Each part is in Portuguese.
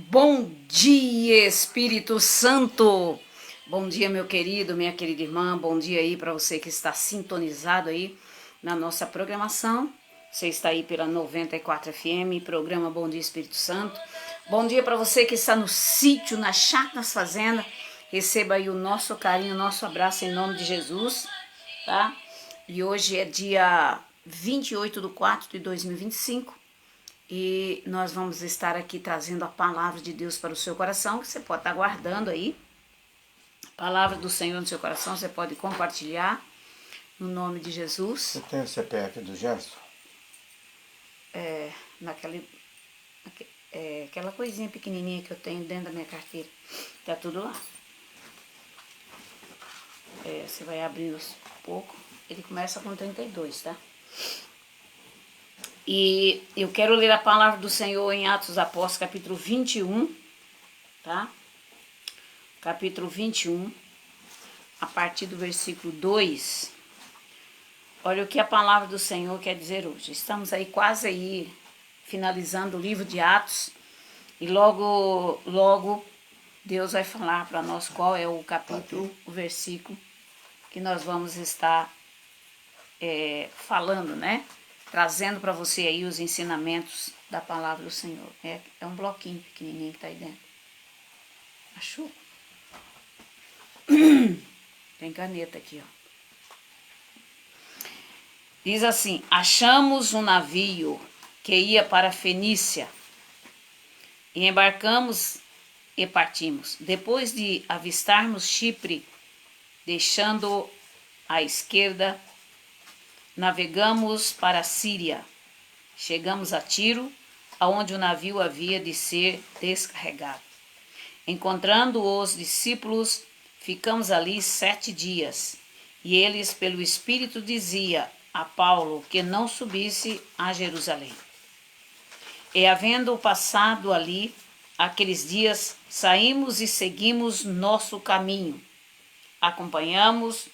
Bom dia, Espírito Santo! Bom dia, meu querido, minha querida irmã. Bom dia aí para você que está sintonizado aí na nossa programação. Você está aí pela 94 FM, programa Bom Dia, Espírito Santo. Bom dia para você que está no sítio, na chácara, nas fazendas. Receba aí o nosso carinho, o nosso abraço em nome de Jesus, tá? E hoje é dia 28/4/2025. E nós vamos estar aqui trazendo a palavra de Deus para o seu coração, que você pode estar guardando aí. A palavra do Senhor no seu coração, você pode compartilhar no nome de Jesus. Você tem o CPF do Gerson? Aquela coisinha pequenininha que eu tenho dentro da minha carteira. Tá tudo lá. Você vai abrindo aos pouco. Ele começa com 32, tá? E eu quero ler a palavra do Senhor em Atos dos Apóstolos, capítulo 21, tá? Capítulo 21, a partir do versículo 2. Olha o que a palavra do Senhor quer dizer hoje. Estamos aí quase aí finalizando o livro de Atos e logo Deus vai falar para nós qual é o capítulo, o versículo que nós vamos estar falando, né? Trazendo para você aí os ensinamentos da palavra do Senhor. É um bloquinho pequenininho que está aí dentro. Achou? Tem caneta aqui, ó. Diz assim: achamos um navio que ia para a Fenícia e embarcamos e partimos. Depois de avistarmos Chipre, deixando à esquerda, navegamos para a Síria. Chegamos a Tiro, aonde o navio havia de ser descarregado. Encontrando os discípulos, ficamos ali 7 dias. E eles, pelo Espírito, dizia a Paulo que não subisse a Jerusalém. E havendo passado ali aqueles dias, saímos e seguimos nosso caminho. Acompanhamos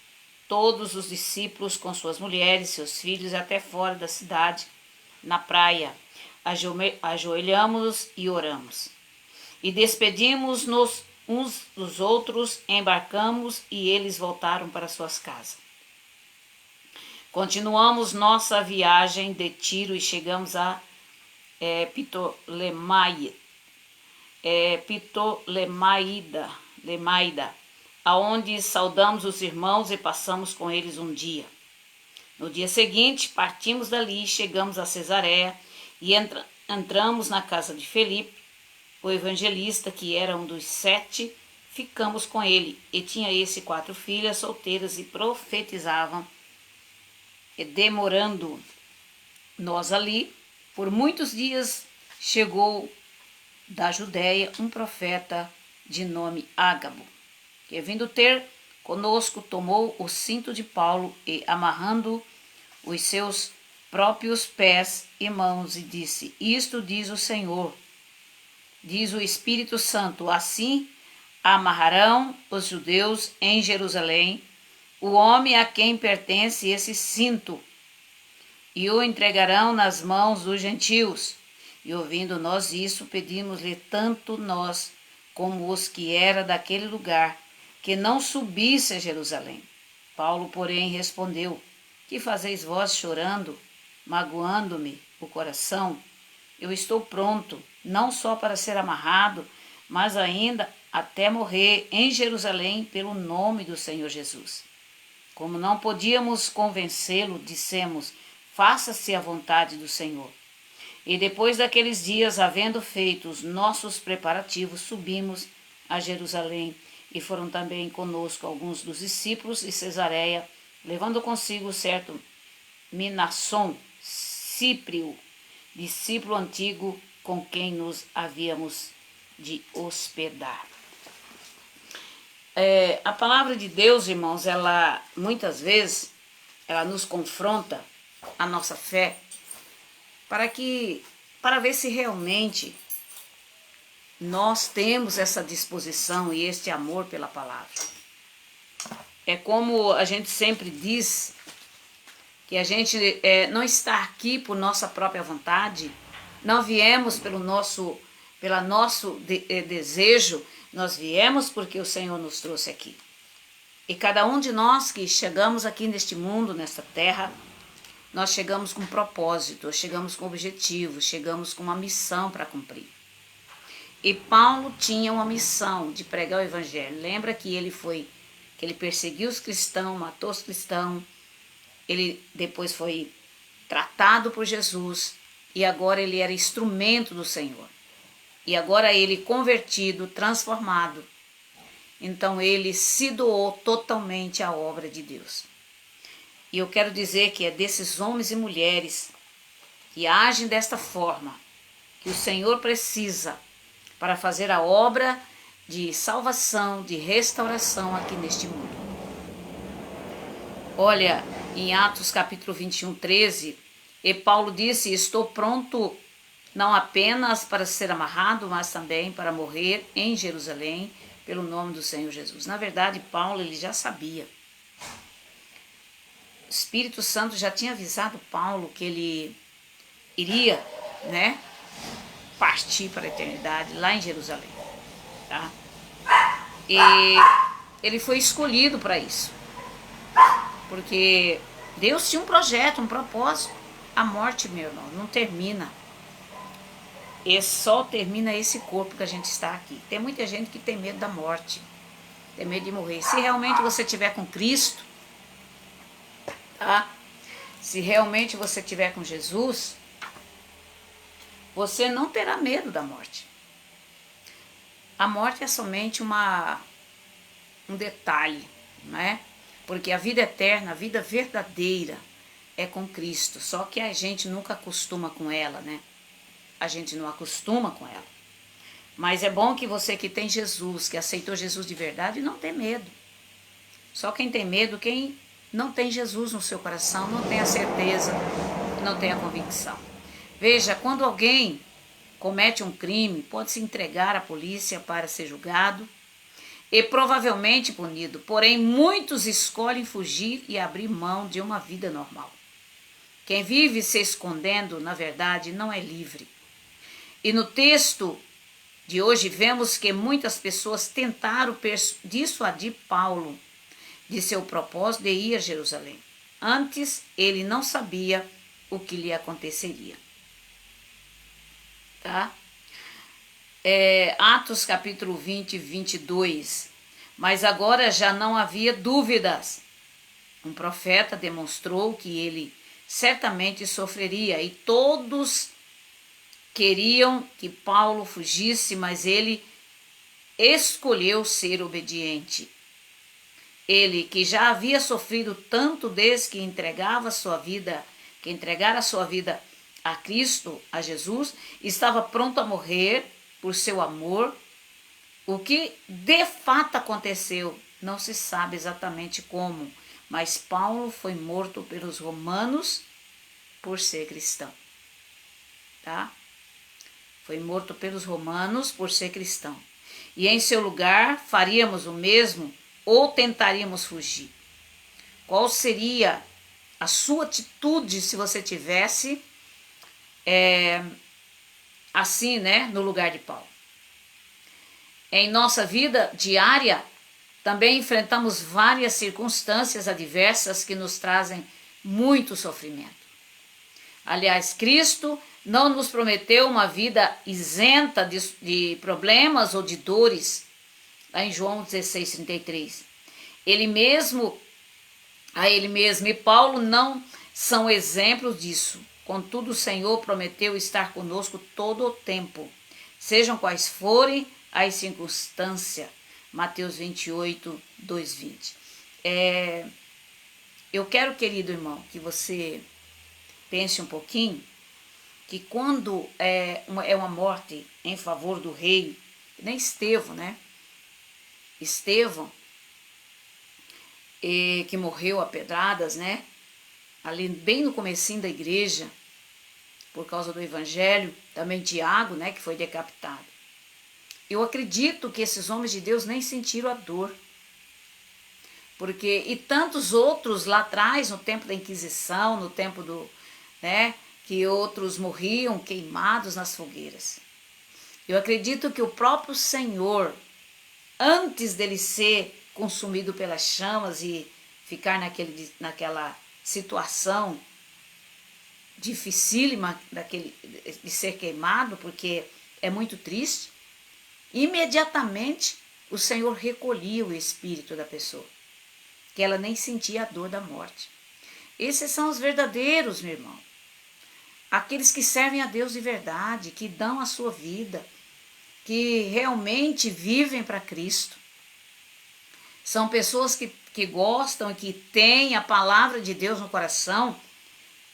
todos os discípulos com suas mulheres, seus filhos, até fora da cidade, na praia. Ajoelhamos e oramos. E despedimos-nos uns dos outros, embarcamos e eles voltaram para suas casas. Continuamos nossa viagem de Tiro e chegamos a Ptolemaida, aonde saudamos os irmãos e passamos com eles um dia. No dia seguinte, partimos dali, chegamos a Cesareia e entramos na casa de Felipe, o evangelista, que era um dos 7, ficamos com ele. E tinha esse 4 filhas solteiras e profetizavam. E demorando nós ali, por muitos dias, chegou da Judéia um profeta de nome Ágabo, que vindo ter conosco, tomou o cinto de Paulo e, amarrando os seus próprios pés e mãos, e disse: isto diz o Senhor, diz o Espírito Santo, assim amarrarão os judeus em Jerusalém o homem a quem pertence esse cinto, e o entregarão nas mãos dos gentios. E ouvindo nós isso, pedimos-lhe tanto nós como os que era daquele lugar, que não subisse a Jerusalém. Paulo, porém, respondeu: que fazeis vós chorando, magoando-me o coração? Eu estou pronto, não só para ser amarrado, mas ainda até morrer em Jerusalém pelo nome do Senhor Jesus. Como não podíamos convencê-lo, dissemos: faça-se a vontade do Senhor. E depois daqueles dias, havendo feito os nossos preparativos, subimos a Jerusalém, e foram também conosco alguns dos discípulos de Cesareia, levando consigo certo Minasson, Cíprio, discípulo antigo, com quem nos havíamos de hospedar. A palavra de Deus, irmãos, ela muitas vezes ela nos confronta a nossa fé para ver se realmente nós temos essa disposição e este amor pela palavra. É como a gente sempre diz, que a gente não está aqui por nossa própria vontade, não viemos pelo nosso desejo, nós viemos porque o Senhor nos trouxe aqui. E cada um de nós que chegamos aqui neste mundo, nesta terra, nós chegamos com propósito, chegamos com objetivo, chegamos com uma missão para cumprir. E Paulo tinha uma missão de pregar o evangelho. Lembra que ele perseguiu os cristãos, matou os cristãos, ele depois foi tratado por Jesus e agora ele era instrumento do Senhor. E agora ele convertido, transformado, então ele se doou totalmente à obra de Deus. E eu quero dizer que é desses homens e mulheres que agem desta forma que o Senhor precisa para fazer a obra de salvação, de restauração aqui neste mundo. Olha, em Atos capítulo 21, 13, e Paulo disse: estou pronto não apenas para ser amarrado, mas também para morrer em Jerusalém pelo nome do Senhor Jesus. Na verdade, Paulo ele já sabia. O Espírito Santo já tinha avisado Paulo que ele iria, partir para a eternidade lá em Jerusalém, tá? E ele foi escolhido para isso, porque Deus tinha um projeto, um propósito. A morte, meu irmão, não termina. E só termina esse corpo que a gente está aqui. Tem muita gente que tem medo da morte, tem medo de morrer. Se realmente você estiver com Cristo, tá? Se realmente você estiver com Jesus, você não terá medo da morte. A morte é somente um detalhe, Porque a vida eterna, a vida verdadeira é com Cristo. Só que a gente nunca acostuma com ela, A gente não acostuma com ela. Mas é bom que você que tem Jesus, que aceitou Jesus de verdade, não tem medo. Só quem tem medo, quem não tem Jesus no seu coração, não tem a certeza, não tem a convicção. Veja, quando alguém comete um crime, pode se entregar à polícia para ser julgado e provavelmente punido. Porém, muitos escolhem fugir e abrir mão de uma vida normal. Quem vive se escondendo, na verdade, não é livre. E no texto de hoje vemos que muitas pessoas tentaram dissuadir Paulo de seu propósito de ir a Jerusalém. Antes, ele não sabia o que lhe aconteceria. Tá? Atos capítulo 20, 22. Mas agora já não havia dúvidas. Um profeta demonstrou que ele certamente sofreria e todos queriam que Paulo fugisse, mas ele escolheu ser obediente. Ele, que já havia sofrido tanto desde que entregara a sua vida a Cristo, a Jesus, estava pronto a morrer por seu amor. O que de fato aconteceu, não se sabe exatamente como, mas Paulo foi morto pelos romanos por ser cristão. Tá? Foi morto pelos romanos por ser cristão. E em seu lugar faríamos o mesmo ou tentaríamos fugir? Qual seria a sua atitude se você tivesse assim, no lugar de Paulo? Em nossa vida diária, também enfrentamos várias circunstâncias adversas que nos trazem muito sofrimento. Aliás, Cristo não nos prometeu uma vida isenta de problemas ou de dores. Lá em João 16, 33. Ele mesmo e Paulo não são exemplos disso. Contudo, o Senhor prometeu estar conosco todo o tempo, sejam quais forem as circunstâncias. Mateus 28, 2, 20. Eu quero, querido irmão, que você pense um pouquinho que quando é uma morte em favor do rei, nem Estevão, Estevão, que morreu a pedradas, ali bem no comecinho da igreja, por causa do evangelho, também Tiago, que foi decapitado. Eu acredito que esses homens de Deus nem sentiram a dor, e tantos outros lá atrás, no tempo da Inquisição, no tempo que outros morriam queimados nas fogueiras. Eu acredito que o próprio Senhor, antes dele ser consumido pelas chamas e ficar naquela situação dificílima de ser queimado, porque é muito triste, imediatamente o Senhor recolhia o espírito da pessoa, que ela nem sentia a dor da morte. Esses são os verdadeiros, meu irmão. Aqueles que servem a Deus de verdade, que dão a sua vida, que realmente vivem para Cristo. São pessoas que gostam e que têm a palavra de Deus no coração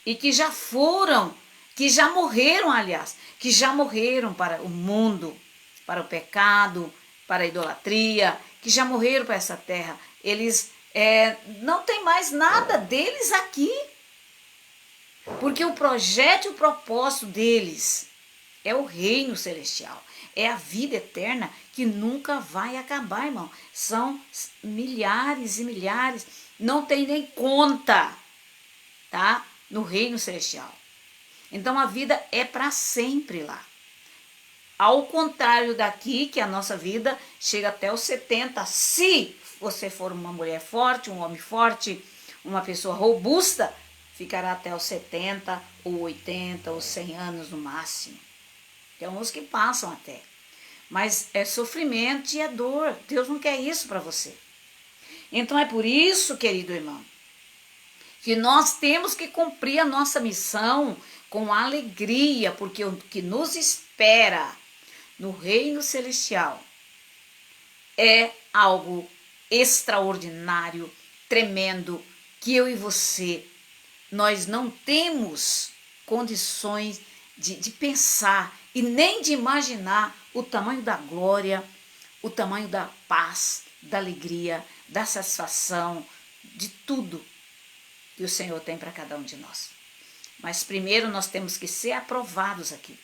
e que já foram, que já morreram, aliás, que já morreram para o mundo, para o pecado, para a idolatria, que já morreram para essa terra. Eles não tem mais nada deles aqui, porque o projeto e o propósito deles é o reino celestial, é a vida eterna que nunca vai acabar, irmão. São milhares e milhares, não tem nem conta, tá? No reino celestial. Então a vida é para sempre lá. Ao contrário daqui, que a nossa vida chega até os 70, se você for uma mulher forte, um homem forte, uma pessoa robusta, ficará até os 70, ou 80, ou 100 anos no máximo. Tem uns que passam até. Mas é sofrimento e é dor. Deus não quer isso para você. Então é por isso, querido irmão, que nós temos que cumprir a nossa missão com alegria, porque o que nos espera no reino celestial é algo extraordinário, tremendo, que eu e você, nós não temos condições de pensar e nem de imaginar o tamanho da glória, o tamanho da paz, da alegria, da satisfação, de tudo que o Senhor tem para cada um de nós. Mas primeiro nós temos que ser aprovados aqui.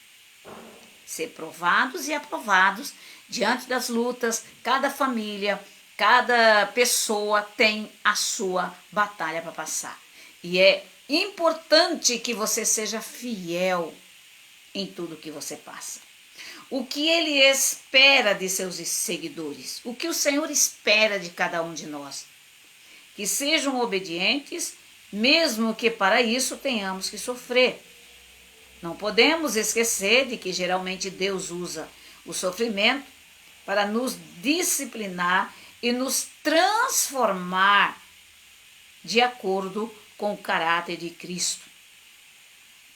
Ser provados e aprovados diante das lutas. Cada família, cada pessoa tem a sua batalha para passar. E é importante que você seja fiel em tudo que você passa. O que ele espera de seus seguidores? O que o Senhor espera de cada um de nós? Que sejam obedientes, mesmo que para isso tenhamos que sofrer. Não podemos esquecer de que geralmente Deus usa o sofrimento para nos disciplinar e nos transformar de acordo com o caráter de Cristo.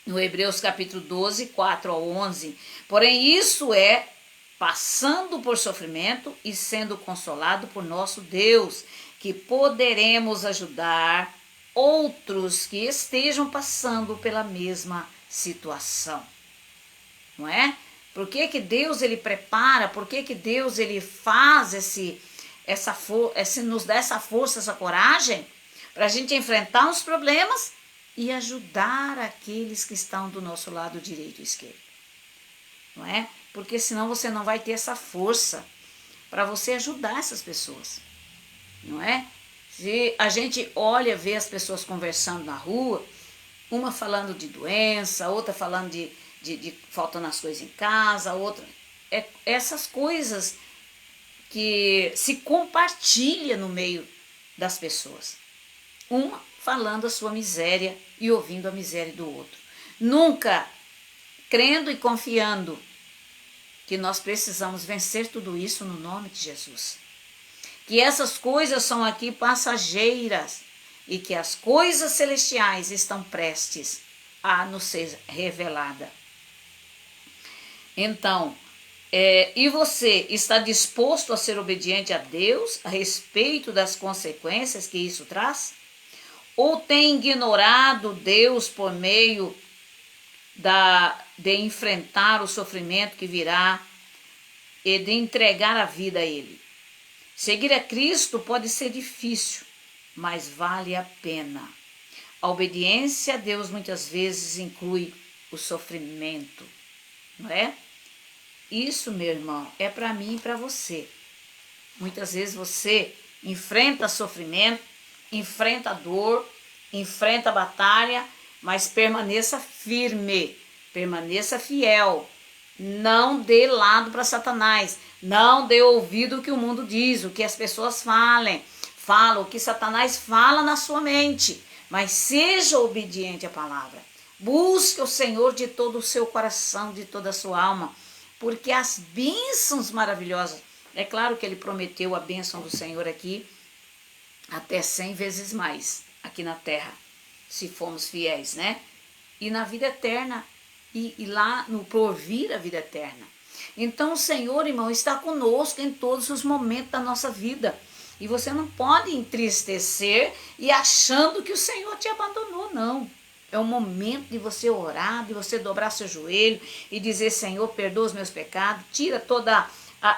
No Hebreus capítulo 12, 4 ao 11. Porém, isso é passando por sofrimento e sendo consolado por nosso Deus, que poderemos ajudar outros que estejam passando pela mesma situação. Não é? Por que Deus ele prepara? Por que Deus ele faz nos dá essa força, essa coragem para a gente enfrentar os problemas e ajudar aqueles que estão do nosso lado direito e esquerdo? Não é? Porque senão você não vai ter essa força para você ajudar essas pessoas. Não é? Se a gente olha, vê as pessoas conversando na rua, uma falando de doença, outra falando de faltando as coisas em casa, outra... essas coisas que se compartilha no meio das pessoas. Uma falando a sua miséria e ouvindo a miséria do outro. Nunca crendo e confiando que nós precisamos vencer tudo isso no nome de Jesus. Que essas coisas são aqui passageiras e que as coisas celestiais estão prestes a nos ser revelada. Então, e você está disposto a ser obediente a Deus a respeito das consequências que isso traz? Ou tem ignorado Deus por meio de enfrentar o sofrimento que virá e de entregar a vida a Ele? Seguir a Cristo pode ser difícil, mas vale a pena. A obediência a Deus muitas vezes inclui o sofrimento, não é? Isso, meu irmão, é para mim e para você. Muitas vezes você enfrenta sofrimento, enfrenta dor, enfrenta batalha, mas permaneça firme, permaneça fiel. Não dê lado para Satanás. Não dê ouvido o que o mundo diz, o que as pessoas falam, o que Satanás fala na sua mente. Mas seja obediente à palavra. Busque o Senhor de todo o seu coração, de toda a sua alma. Porque as bênçãos maravilhosas, é claro que ele prometeu a bênção do Senhor aqui, até 100 vezes mais aqui na terra, se formos fiéis, né? E na vida eterna, e lá no porvir a vida eterna. Então o Senhor, irmão, está conosco em todos os momentos da nossa vida. E você não pode entristecer e achando que o Senhor te abandonou, não. É o momento de você orar, de você dobrar seu joelho e dizer: Senhor, perdoa os meus pecados, tira toda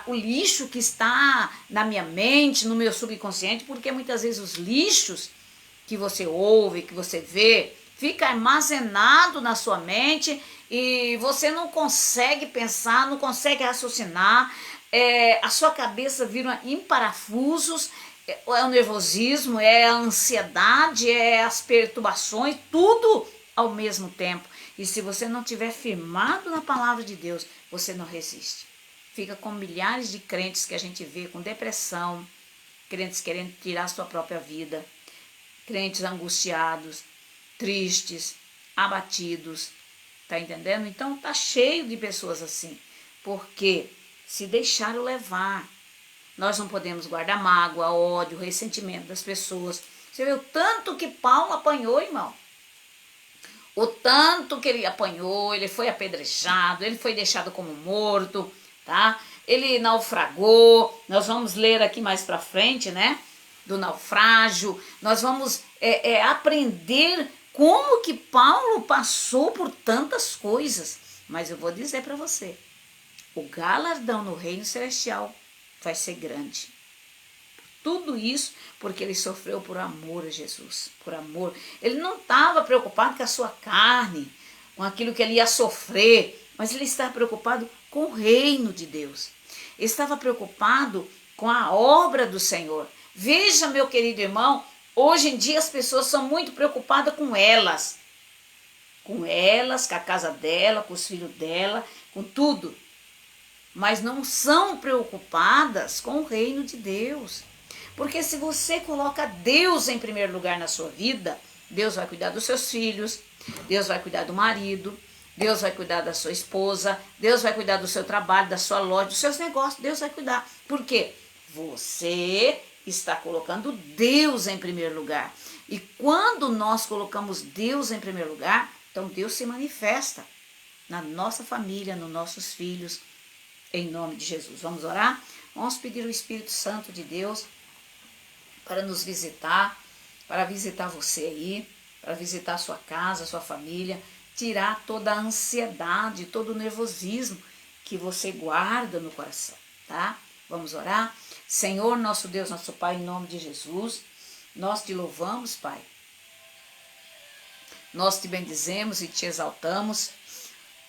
o lixo que está na minha mente, no meu subconsciente, porque muitas vezes os lixos que você ouve, que você vê, fica armazenado na sua mente e você não consegue pensar, não consegue raciocinar, a sua cabeça vira em parafusos, é o nervosismo, é a ansiedade, é as perturbações, tudo ao mesmo tempo. E se você não tiver firmado na palavra de Deus, você não resiste. Fica com milhares de crentes que a gente vê com depressão, crentes querendo tirar a sua própria vida, crentes angustiados, tristes, abatidos, tá entendendo? Então tá cheio de pessoas assim, porque se deixaram levar. Nós não podemos guardar mágoa, ódio, ressentimento das pessoas. Você vê o tanto que Paulo apanhou, irmão. O tanto que ele apanhou, ele foi apedrejado, ele foi deixado como morto, tá? Ele naufragou. Nós vamos ler aqui mais pra frente, né? Do naufrágio. Nós vamos aprender como que Paulo passou por tantas coisas. Mas eu vou dizer para você, o galardão no reino celestial vai ser grande. Tudo isso porque ele sofreu por amor a Jesus, por amor. Ele não estava preocupado com a sua carne, com aquilo que ele ia sofrer, mas ele estava preocupado com o reino de Deus. Ele estava preocupado com a obra do Senhor. Veja, meu querido irmão, hoje em dia as pessoas são muito preocupadas com elas, com a casa dela, com os filhos dela, com tudo. Mas não são preocupadas com o reino de Deus. Porque se você coloca Deus em primeiro lugar na sua vida, Deus vai cuidar dos seus filhos, Deus vai cuidar do marido, Deus vai cuidar da sua esposa, Deus vai cuidar do seu trabalho, da sua loja, dos seus negócios, Deus vai cuidar. Por quê? Você está colocando Deus em primeiro lugar. E quando nós colocamos Deus em primeiro lugar, então Deus se manifesta na nossa família, nos nossos filhos, em nome de Jesus. Vamos orar? Vamos pedir o Espírito Santo de Deus para nos visitar, para visitar você aí, para visitar a sua casa, a sua família, tirar toda a ansiedade, todo o nervosismo que você guarda no coração, tá? Vamos orar? Senhor, nosso Deus, nosso Pai, em nome de Jesus, nós te louvamos, Pai. Nós te bendizemos e te exaltamos,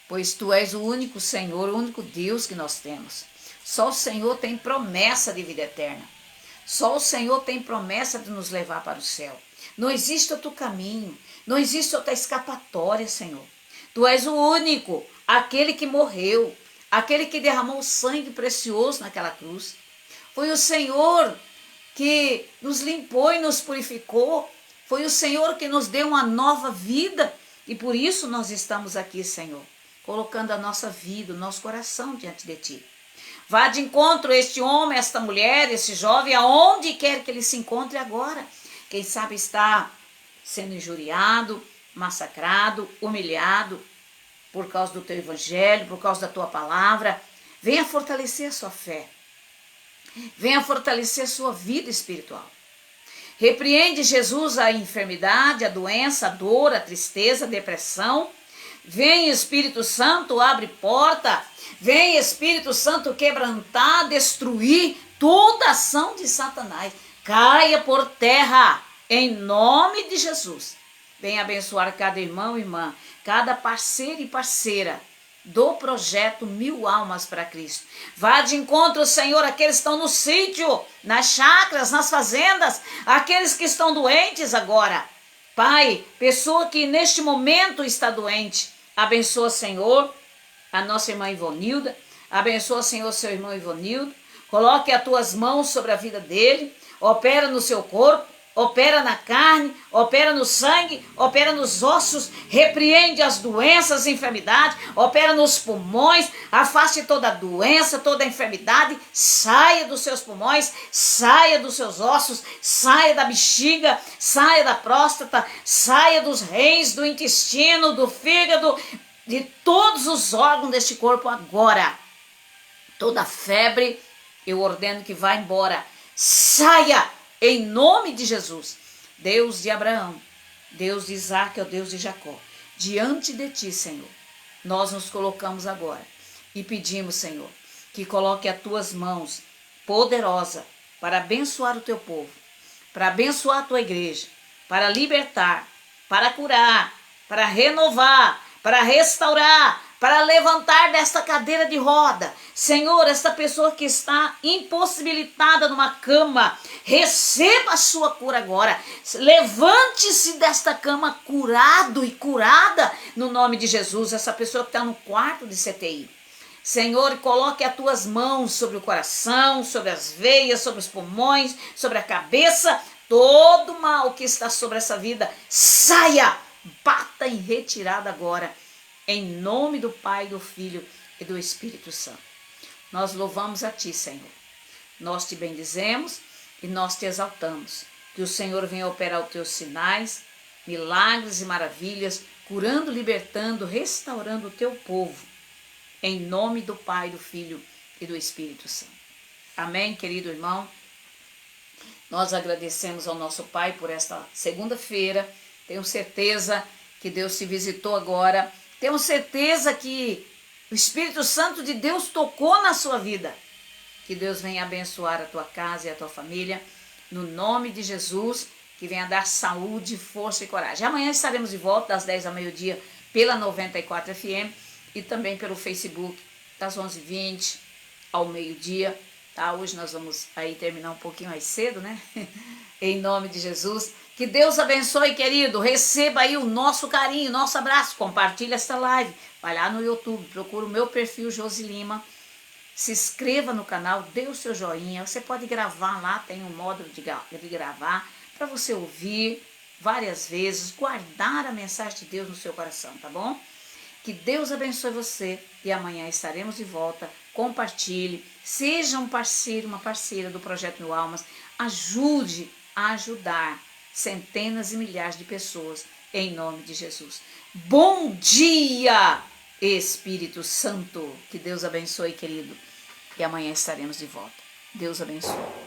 pois Tu és o único Senhor, o único Deus que nós temos. Só o Senhor tem promessa de vida eterna. Só o Senhor tem promessa de nos levar para o céu. Não existe outro caminho, não existe outra escapatória, Senhor. Tu és o único, aquele que morreu, aquele que derramou sangue precioso naquela cruz. Foi o Senhor que nos limpou e nos purificou. Foi o Senhor que nos deu uma nova vida. E por isso nós estamos aqui, Senhor, colocando a nossa vida, o nosso coração diante de Ti. Vá de encontro a este homem, esta mulher, esse jovem, aonde quer que ele se encontre agora. Quem sabe está sendo injuriado, massacrado, humilhado por causa do Teu Evangelho, por causa da Tua palavra. Venha fortalecer a sua fé. Venha fortalecer a sua vida espiritual. Repreende, Jesus, a enfermidade, a doença, a dor, a tristeza, a depressão. Vem, Espírito Santo, abre porta. Vem, Espírito Santo, quebrantar, destruir toda ação de Satanás. Caia por terra, em nome de Jesus. Vem abençoar cada irmão e irmã, cada parceiro e parceira do projeto 1000 Almas para Cristo. Vá de encontro, Senhor, aqueles que estão no sítio, nas chácaras, nas fazendas, aqueles que estão doentes agora. Pai, pessoa que neste momento está doente, abençoa, Senhor, a nossa irmã Ivonilda. Abençoa, Senhor, seu irmão Ivonildo. Coloque as tuas mãos sobre a vida dele. Opera no seu corpo, opera na carne, opera no sangue, opera nos ossos. Repreende as doenças, as enfermidades. Opera nos pulmões. Afaste toda a doença, toda a enfermidade. Saia dos seus pulmões, saia dos seus ossos, saia da bexiga, saia da próstata, saia dos rins, do intestino, do fígado, de todos os órgãos deste corpo agora. Toda febre, eu ordeno que vá embora. Saia em nome de Jesus. Deus de Abraão, Deus de Isaac, ó Deus de Jacó. Diante de ti, Senhor, nós nos colocamos agora e pedimos, Senhor, que coloque as tuas mãos poderosa para abençoar o teu povo, para abençoar a tua igreja, para libertar, para curar, para renovar, para restaurar, para levantar desta cadeira de roda. Senhor, esta pessoa que está impossibilitada numa cama, receba a sua cura agora. Levante-se desta cama curado e curada no nome de Jesus. Essa pessoa que está no quarto de CTI. Senhor, coloque as tuas mãos sobre o coração, sobre as veias, sobre os pulmões, sobre a cabeça. Todo mal que está sobre essa vida, saia, bata em retirada agora. Em nome do Pai, do Filho e do Espírito Santo. Nós louvamos a Ti, Senhor. Nós Te bendizemos e nós Te exaltamos. Que o Senhor venha operar os Teus sinais, milagres e maravilhas, curando, libertando, restaurando o Teu povo. Em nome do Pai, do Filho e do Espírito Santo. Amém, querido irmão? Nós agradecemos ao nosso Pai por esta segunda-feira. Tenho certeza que Deus te visitou agora. Tenho certeza que o Espírito Santo de Deus tocou na sua vida. Que Deus venha abençoar a tua casa e a tua família. No nome de Jesus, que venha dar saúde, força e coragem. Amanhã estaremos de volta das 10 ao meio-dia pela 94 FM e também pelo Facebook das 11h20 ao meio-dia. Tá? Hoje nós vamos aí terminar um pouquinho mais cedo, né? Em nome de Jesus. Que Deus abençoe, querido. Receba aí o nosso carinho, nosso abraço. Compartilha esta live. Vai lá no YouTube, procura o meu perfil Josi Lima. Se inscreva no canal, dê o seu joinha. Você pode gravar lá, tem um módulo de gravar para você ouvir várias vezes, guardar a mensagem de Deus no seu coração, tá bom? Que Deus abençoe você e amanhã estaremos de volta. Compartilhe, seja um parceiro, uma parceira do Projeto Mil Almas. Ajude a ajudar centenas e milhares de pessoas, em nome de Jesus. Bom dia, Espírito Santo. Que Deus abençoe, querido. E amanhã estaremos de volta. Deus abençoe.